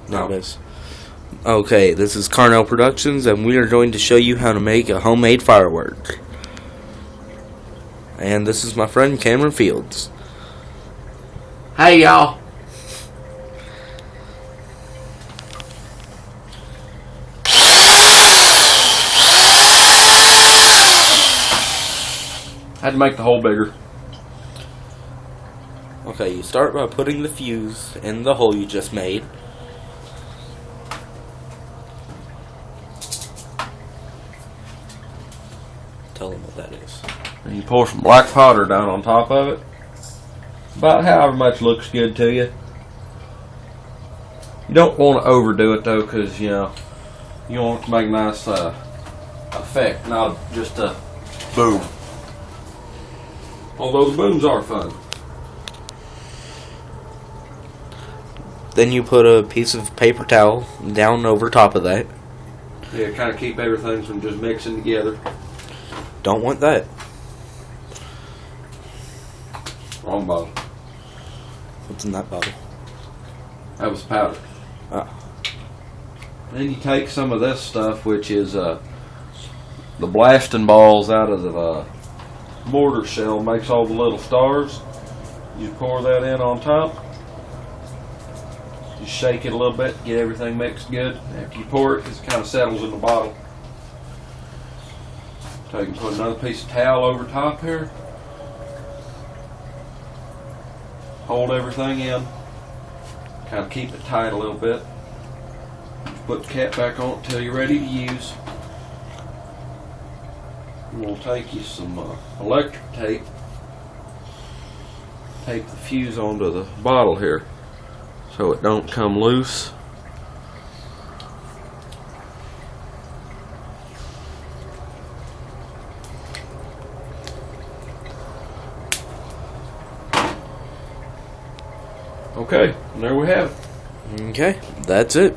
Nowadays. Okay, this is Carnell Productions, and we are going to show you how to make a homemade firework. And this is my friend Cameron Fields. Hey y'all. Had to make the hole bigger. Okay, you start by putting the fuse in the hole you just made. Tell them what that is. And you pour some black powder down on top of it. About however much looks good to you. You don't want to overdo it though, because you want to make a nice effect, not just a boom. Although the booms are fun. Then you put a piece of paper towel down over top of that. Yeah, kind of keep everything from just mixing together. Don't want that. Wrong bottle. What's in that bottle? That was powder. Ah. Then you take some of this stuff, which is the blasting balls out of the mortar shell, makes all the little stars. You pour that in on top. Just shake it a little bit, get everything mixed good. After you pour it, it kind of settles in the bottle. So you can put another piece of towel over top here. Hold everything in. Kind of keep it tight a little bit. Just put the cap back on until you're ready to use. We'll take you some electric tape. Tape the fuse onto the bottle here so it don't come loose. Okay, and there we have it. Okay, that's it.